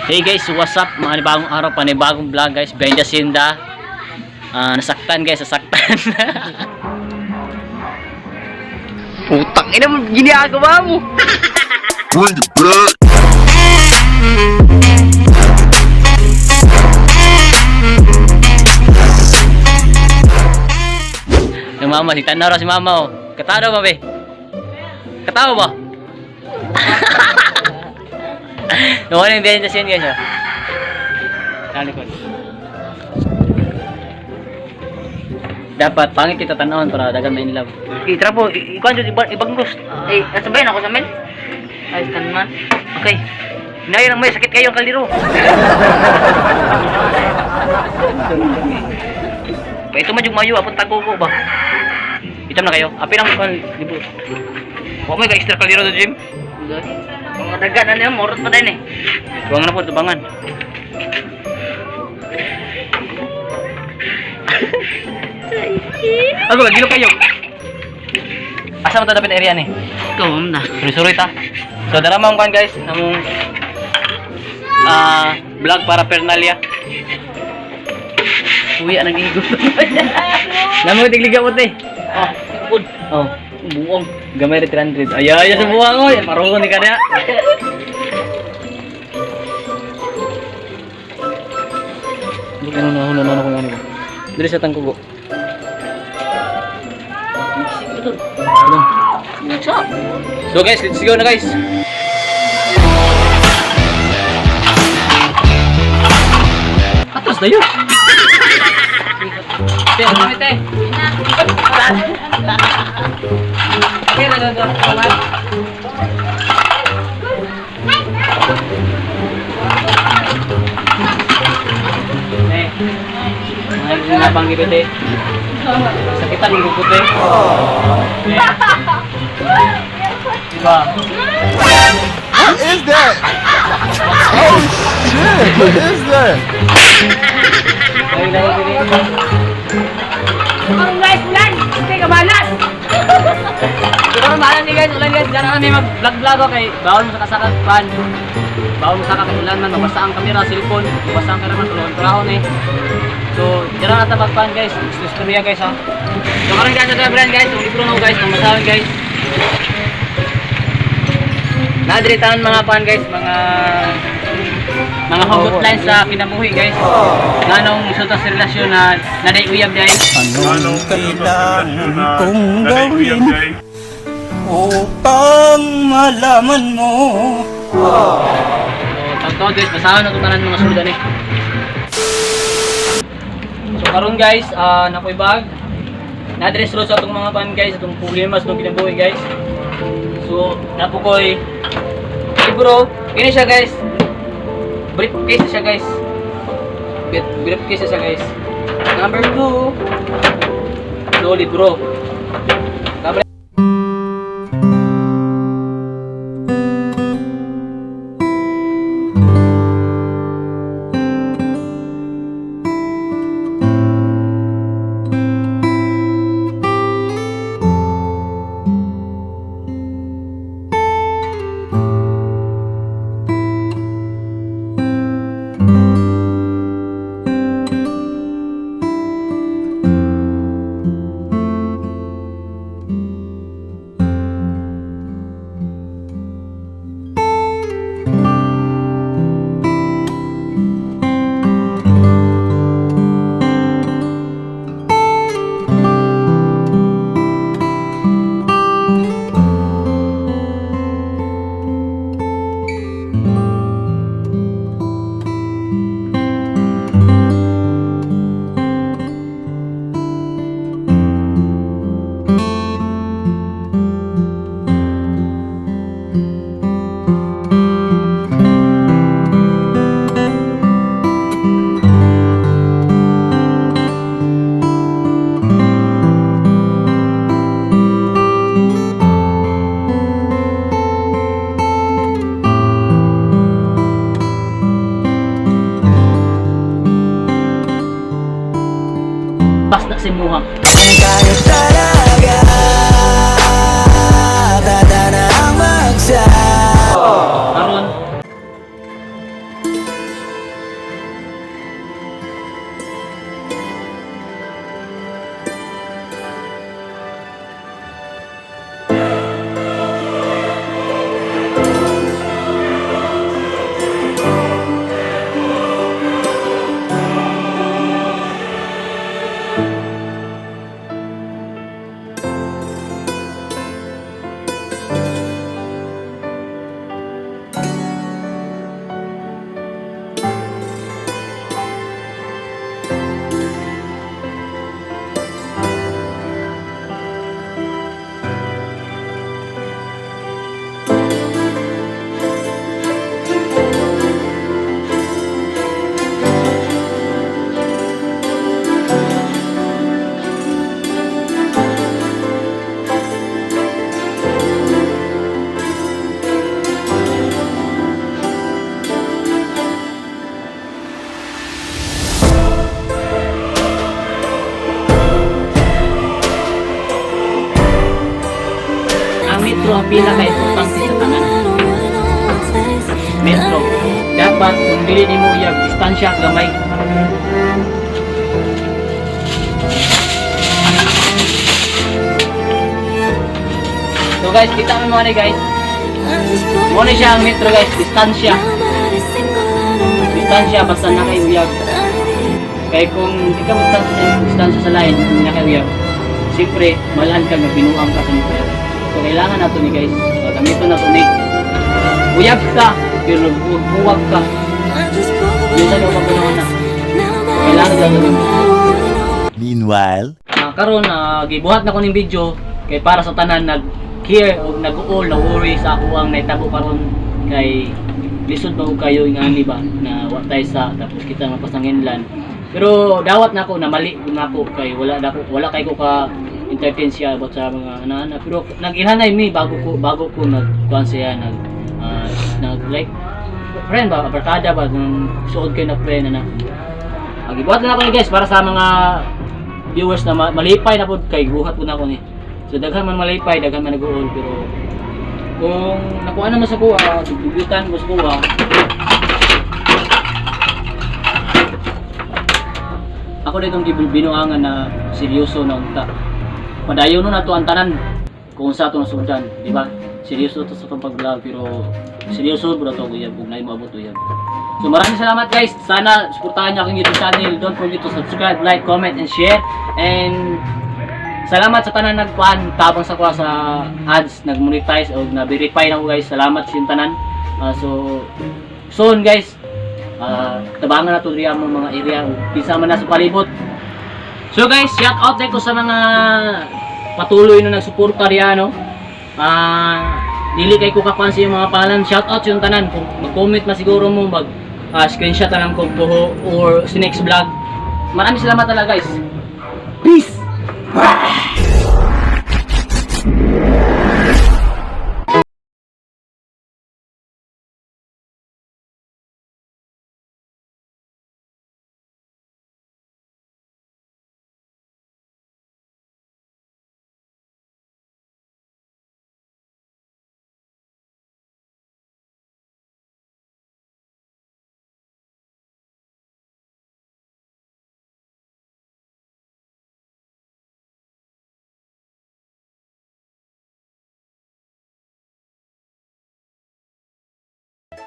Hey guys, what's up? Panibagong araw, panibagong vlog guys. Behind the scene da. Nasaktan guys, nasaktan. Putang ina mo, ginagawa mo. Bring it back. Yung mama, si Tanaro si mama oh. Katawa ba be? Katawa ba? Nawala yung behind the scene guys oh. Talikod. Dapat pangit kita tanawon para dagan main love. Itra po, ikuan dyan, ibang gusto. Eh, nasabayan ako sa men. Ayos ka naman. Okay. Hinaya lang may sakit kayo ang kaliro. Pa ito madyong mayo, apon tago ko ba? Itam na kayo. Apin ang mukhang libo. Huwag may ka-extra kaliro do Jim. Mga dagan na niya, morot pa din eh. Tuwang na po, tubangan. Ako, gilo kayo. Asa mo tatapit area ni? Ikaw, na. Sulit ta. So, daramang kan guys, namong vlog para Pernalia. Uy, anang igot. Namong tigliga mo te. Good. Oh, buong. Gamay rin 300. Ay, sa buwang ko. Parungo ni kanya. Hindi ka nuna ko yan. Dili sa tangkugo. So guys, let's go na guys. Atas na yun. Te, ano may te? Te, nagagawa. Ay, nabang gitu te. Sakitan ng lupot te. Diba? What is that? Oh shit! What is that? Ang guys, ulan! Hindi ka balas! Ito ang bahala ni guys, ulan guys. Diyan kami mag-vlog-vlog ko kay bawal mo sa kasakakpan. Bawal mo sa kakaulan man, mabasa ang kamera, cellphone, mabasa ang kamera, tulungan-tulahon eh. So, diyan na natin magpan guys, istorya guys ha. So, karang guys, ito brand guys, yung libro na guys, ng masawin guys. Nadiritan mga pan guys, mga hugot lines sa kinabuhi guys. Nganong isutas sa relasyon na naday uyab guys. Anong kailangan kong gawin upang malaman mo? So, tawag guys, basahan na ito tanan mga suldan eh. So, karon guys, nakoy bag. Na-address ro sa itong mga pan guys, itong problema sa itong kinabuhi guys. So, napukoy libro. Ini siya guys. Briefcase siya guys. Briefcase siya guys. Number 2. So, libro. Pas na si Muha. Kung kayo talaga, tada na ang magsa. Karon ang pinaka-importante sa tanan. Metro. Dapat kung dili nimo uyab distansya gamay. So guys, kita mo mga guys. Muna siya ang metro guys, distansya. Distansya basta na kay uyab. Kaya kung di ka distansya sa line, kung na kay uyab, siyempre, malahan ka na binuang ka sa metro. So kailangan nato ni guys, gamiton na to ni. Uyab ka, pero buwag ka. Yun sa loob ang panahon na. Kailangan lang naman. Meanwhile, Karon gibuhat na ko ning video kay para sa tanan nag-care o nag-uol na worry sa ako ang naitabo karon kay lisod ba ko kayo ingani ba na watay sa tapos kita mapasanginlan. Pero dawat na ako na mali na ako kay wala kay ko ka entertain siya about sa mga ana-ana. Pero nag-ihanay mi bago ko nagkuan siya nag like friend ba barkada ba nung suod kay na friend na. Gibuhat na ako ni guys para sa mga viewers na malipay na po kay buhat po na ako ni. So daghan man malipay, daghan man nag-uol pero kung nakuha naman sa kuha, dugutan mo sa kuha. Ako ditong binuangan na seryoso na unta. Padayon no na to ang tanan kung sa atong sundan, di ba? Seryoso to sa itong pag-vlog pero seryoso bro to uyab kung naay maabot uyab. So maraming salamat guys. Sana suportahan niyo akong YouTube channel. Don't forget to subscribe, like, comment, and share. And salamat sa tanan nagkuan tabang sa kuha sa ads, nag-monetize o na-verify na ko guys. Salamat sa tanan. So soon guys, tabangan na to diya mo mga area pinsa man na sa palibot. So guys, shout out ko sa mga patuloy na nagsuporta diya no. Dili kay ko kapansin yung mga pangalan. Shout out yung tanan. Kung mag-comment man siguro mo screenshot na lang ko or sa next vlog. Maraming salamat talaga guys. Peace!